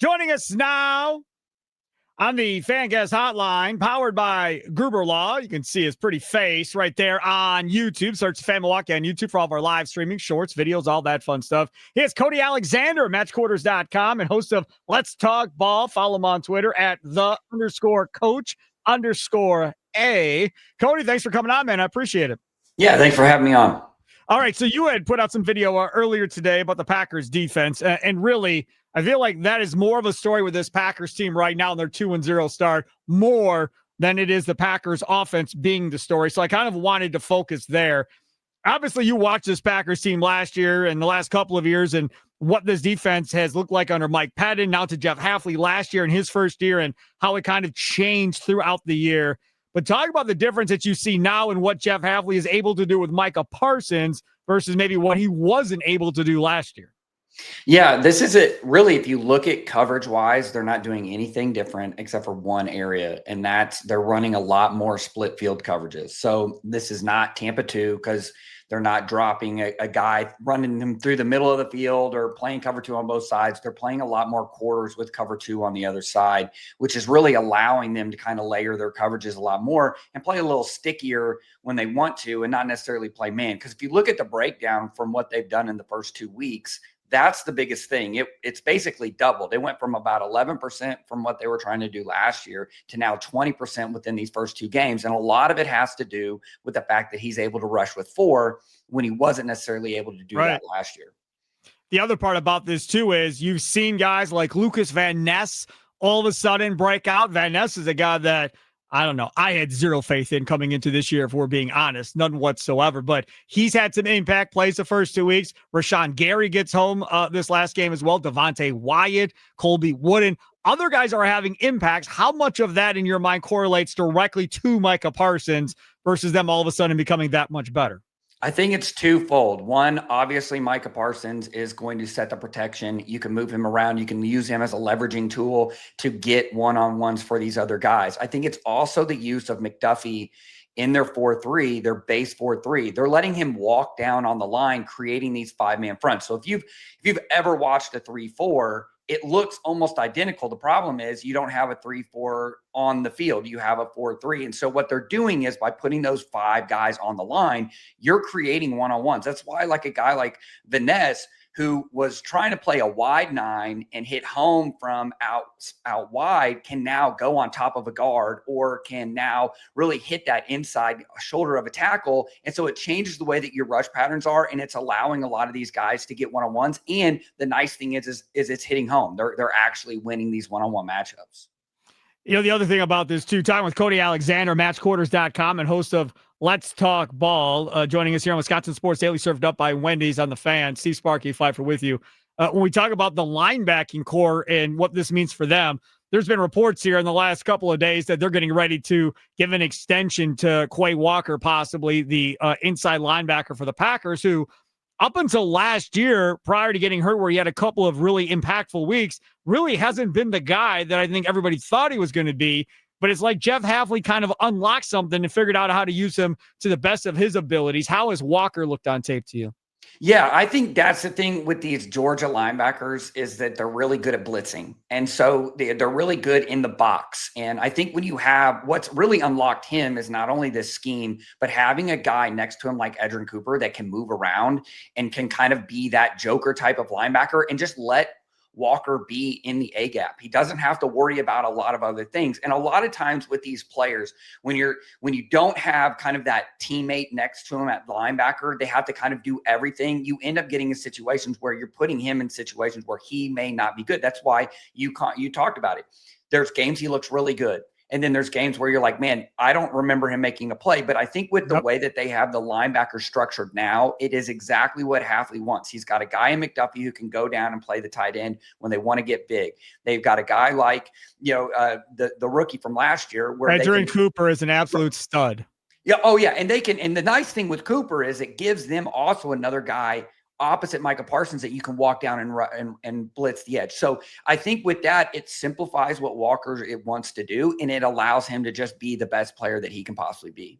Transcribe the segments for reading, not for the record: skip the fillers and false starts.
Joining us now on the Fan Guest Hotline, powered by Gruber Law. You can see his pretty face right there on YouTube. Search Fan Milwaukee on YouTube for all of our live streaming, shorts, videos, all that fun stuff. Here's Cody Alexander, matchquarters.com, and host of Let's Talk Ball. Follow him on Twitter at _coach_A. Cody, thanks for coming on, man. I appreciate it. Yeah, thanks for having me on. All right, so you had put out some video earlier today about the Packers defense, and really, I feel like that is more of a story with this Packers team right now in their 2-0 start, more than it is the Packers offense being the story. So I kind of wanted to focus there. Obviously, you watched this Packers team last year and the last couple of years and what this defense has looked like under Mike Pettin, now to Jeff Hafley last year in his first year, and how it kind of changed throughout the year. But talk about the difference that you see now and what Jeff Hafley is able to do with Micah Parsons versus maybe what he wasn't able to do last year. Yeah, this is it. Really, if you look at coverage wise, they're not doing anything different except for one area, and that's they're running a lot more split field coverages. So this is not Tampa 2 because they're not dropping a guy, running him through the middle of the field or playing cover 2 on both sides. They're playing a lot more quarters with cover 2 on the other side, which is really allowing them to kind of layer their coverages a lot more and play a little stickier when they want to and not necessarily play man. Because if you look at the breakdown from what they've done in the first 2 weeks, that's the biggest thing. It's basically doubled. They went from about 11% from what they were trying to do last year to now 20% within these first 2 games. And a lot of it has to do with the fact that he's able to rush with 4 when he wasn't necessarily able to do that last year. The other part about this, too, is you've seen guys like Lucas Van Ness all of a sudden break out. Van Ness is a guy that, I don't know, I had zero faith in coming into this year, if we're being honest, none whatsoever. But he's had some impact plays the first 2 weeks. Rashawn Gary gets home this last game as well. Devontae Wyatt, Colby Wooden. Other guys are having impacts. How much of that in your mind correlates directly to Micah Parsons versus them all of a sudden becoming that much better? I think it's twofold. One, obviously, Micah Parsons is going to set the protection. You can move him around. You can use him as a leveraging tool to get one-on-ones for these other guys. I think it's also the use of McDuffie in their 4-3, their base 4-3. They're letting him walk down on the line, creating these 5-man fronts. So if you've ever watched a 3-4, it looks almost identical. The problem is you don't have a 3-4 on the field. You have a 4-3. And so what they're doing is by putting those 5 guys on the line, you're creating one-on-ones. That's why like a guy like Vaness, who was trying to play a wide 9 and hit home from out wide, can now go on top of a guard or can now really hit that inside shoulder of a tackle. And so it changes the way that your rush patterns are, and it's allowing a lot of these guys to get one-on-ones. And the nice thing is it's hitting home. They're actually winning these one-on-one matchups. You know, the other thing about this, too, talking with Cody Alexander, matchquarters.com, and host of Let's Talk Ball, joining us here on Wisconsin Sports Daily, served up by Wendy's on the Fan. Steve Sparky, Pfeiffer with you. When we talk about the linebacking core and what this means for them, there's been reports here in the last couple of days that they're getting ready to give an extension to Quay Walker, possibly the inside linebacker for the Packers, who up until last year, prior to getting hurt, where he had a couple of really impactful weeks, really hasn't been the guy that I think everybody thought he was going to be. But it's like Jeff Hafley kind of unlocked something and figured out how to use him to the best of his abilities. How has Walker looked on tape to you? Yeah, I think that's the thing with these Georgia linebackers is that they're really good at blitzing. And so they're really good in the box. And I think when you have what's really unlocked him is not only this scheme, but having a guy next to him like Edgerrin Cooper that can move around and can kind of be that Joker type of linebacker and just let Walker be in the A gap. He doesn't have to worry about a lot of other things. And a lot of times with these players, when you don't have kind of that teammate next to him at linebacker, they have to kind of do everything. You end up getting in situations where you're putting him in situations where he may not be good. That's why you talked about it. There's games he looks really good. And then there's games where you're like, man, I don't remember him making a play. But I think with the way that they have the linebacker structured now, it is exactly what Hafley wants. He's got a guy in McDuffie who can go down and play the tight end when they want to get big. They've got a guy like, the rookie from last year. Where Edgerrin Cooper is an absolute stud. Yeah. Oh, yeah. And they can. And the nice thing with Cooper is it gives them also another guy opposite Micah Parsons that you can walk down and blitz the edge. So I think with that, it simplifies what Walker wants to do, and it allows him to just be the best player that he can possibly be.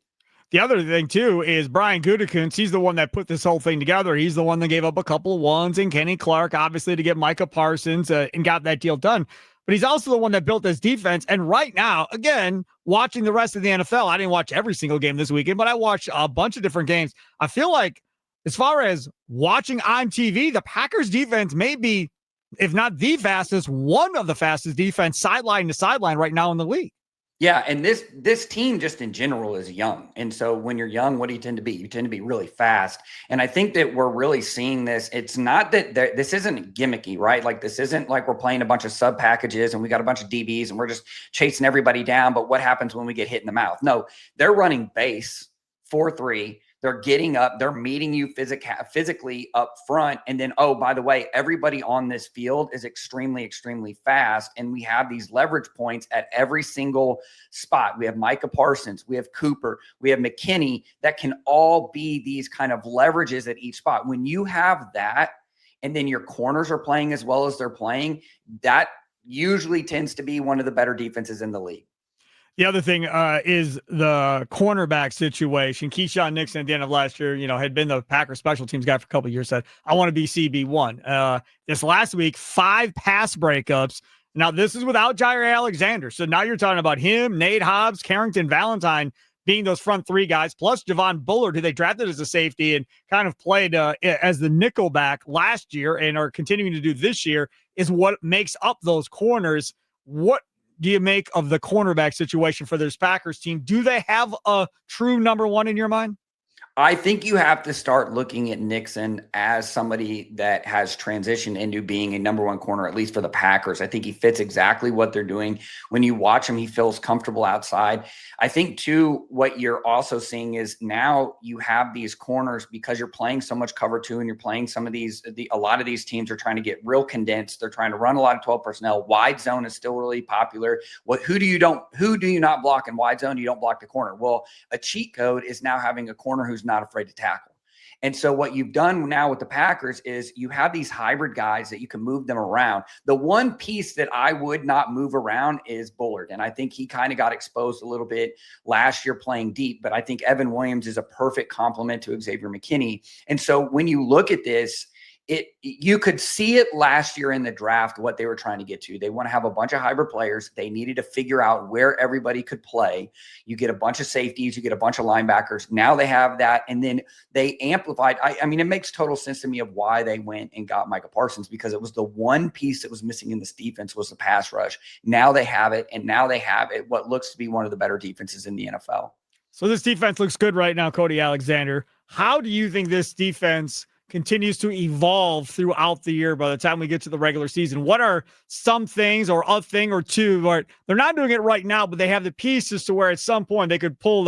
The other thing, too, is Brian Gutekunst. He's the one that put this whole thing together. He's the one that gave up a couple of ones and Kenny Clark, obviously, to get Micah Parsons and got that deal done. But he's also the one that built this defense. And right now, again, watching the rest of the NFL, I didn't watch every single game this weekend, but I watched a bunch of different games. I feel like as far as watching on TV, the Packers defense may be, if not the fastest, one of the fastest defense sideline to sideline right now in the league. Yeah, and this team just in general is young. And so when you're young, what do you tend to be? You tend to be really fast. And I think that we're really seeing this. It's not that this isn't gimmicky, right? Like this isn't like we're playing a bunch of sub packages and we got a bunch of DBs and we're just chasing everybody down. But what happens when we get hit in the mouth? No, they're running base 4-3. They're getting up, they're meeting you physically up front. And then, oh, by the way, everybody on this field is extremely, extremely fast. And we have these leverage points at every single spot. We have Micah Parsons, we have Cooper, we have McKinney that can all be these kind of leverages at each spot. When you have that, and then your corners are playing as well as they're playing, that usually tends to be one of the better defenses in the league. The other thing is the cornerback situation. Keyshawn Nixon at the end of last year, had been the Packers special teams guy for a couple of years, said, I want to be CB1. This last week, 5 pass breakups. Now, this is without Jair Alexander. So now you're talking about him, Nate Hobbs, Carrington Valentine being those front 3 guys, plus Javon Bullard, who they drafted as a safety and kind of played as the nickel back last year and are continuing to do this year, is what makes up those corners. What do you make of the cornerback situation for this Packers team? Do they have a true number one in your mind? I think you have to start looking at Nixon as somebody that has transitioned into being a number one corner, at least for the Packers. I think he fits exactly what they're doing. When you watch him, he feels comfortable outside. I think, too, what you're also seeing is now you have these corners because you're playing so much cover 2 and you're playing some of these, a lot of these teams are trying to get real condensed. They're trying to run a lot of 12 personnel. Wide zone is still really popular. Who do you not block in wide zone? You don't block the corner. Well, a cheat code is now having a corner who's not afraid to tackle. And so what you've done now with the Packers is you have these hybrid guys that you can move them around. The one piece that I would not move around is Bullard. And I think he kind of got exposed a little bit last year playing deep, but I think Evan Williams is a perfect complement to Xavier McKinney. And so when you look at this, you could see it last year in the draft, what they were trying to get to. They want to have a bunch of hybrid players. They needed to figure out where everybody could play. You get a bunch of safeties, you get a bunch of linebackers. Now they have that. And then they amplified. I mean, it makes total sense to me of why they went and got Micah Parsons, because it was the one piece that was missing in this defense was the pass rush. Now they have it. And now they have it, what looks to be one of the better defenses in the NFL. So this defense looks good right now, Cody Alexander. How do you think this defense continues to evolve throughout the year by the time we get to the regular season? What are some things or a thing or two where they're not doing it right now, but they have the pieces to where at some point they could pull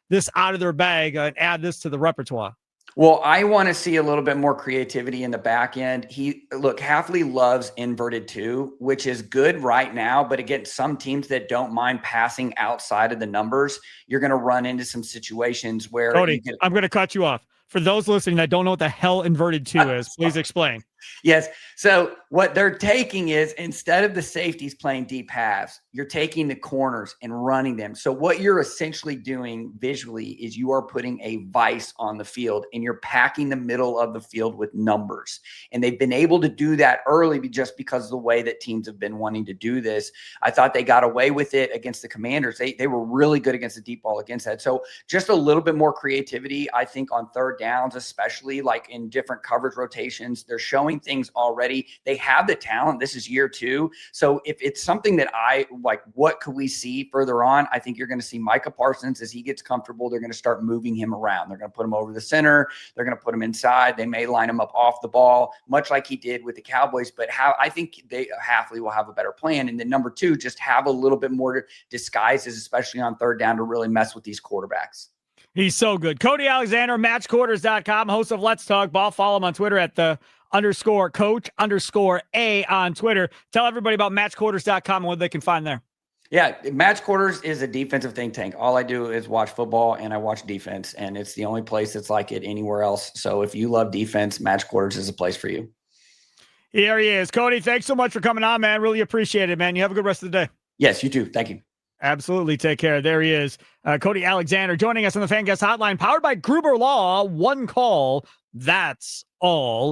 this out of their bag and add this to the repertoire? Well, I want to see a little bit more creativity in the back end. Hafley loves inverted 2, which is good right now. But again, some teams that don't mind passing outside of the numbers, you're going to run into some situations where Cody, I'm going to cut you off. For those listening that don't know what the hell inverted 2 is, please explain. Yes. So what they're taking is, instead of the safeties playing deep halves, you're taking the corners and running them. So what you're essentially doing visually is you are putting a vice on the field and you're packing the middle of the field with numbers. And they've been able to do that early just because of the way that teams have been wanting to do this. I thought they got away with it against the Commanders. They were really good against the deep ball against that. So just a little bit more creativity, I think, on third downs, especially like in different coverage rotations. They're showing things already. They have the talent. This is year 2. So if it's something that I like, what could we see further on? I think you're going to see Micah Parsons as he gets comfortable. They're going to start moving him around. They're going to put him over the center. They're going to put him inside. They may line him up off the ball, much like he did with the Cowboys. But I think Hafley will have a better plan. And then number 2, just have a little bit more disguises, especially on third down, to really mess with these quarterbacks. He's so good. Cody Alexander, matchquarters.com, host of Let's Talk Ball. Follow him on Twitter at the _coach_A on Twitter. Tell everybody about matchquarters.com and what they can find there. Yeah, Match Quarters is a defensive think tank. All I do is watch football and I watch defense, and it's the only place that's like it anywhere else. So if you love defense, Match Quarters is a place for you. Here he is. Cody, thanks so much for coming on, man. Really appreciate it, man. You have a good rest of the day. Yes, you too. Thank you. Absolutely. Take care. There he is. Cody Alexander joining us on the Fan Guest Hotline, powered by Gruber Law. One call. That's all.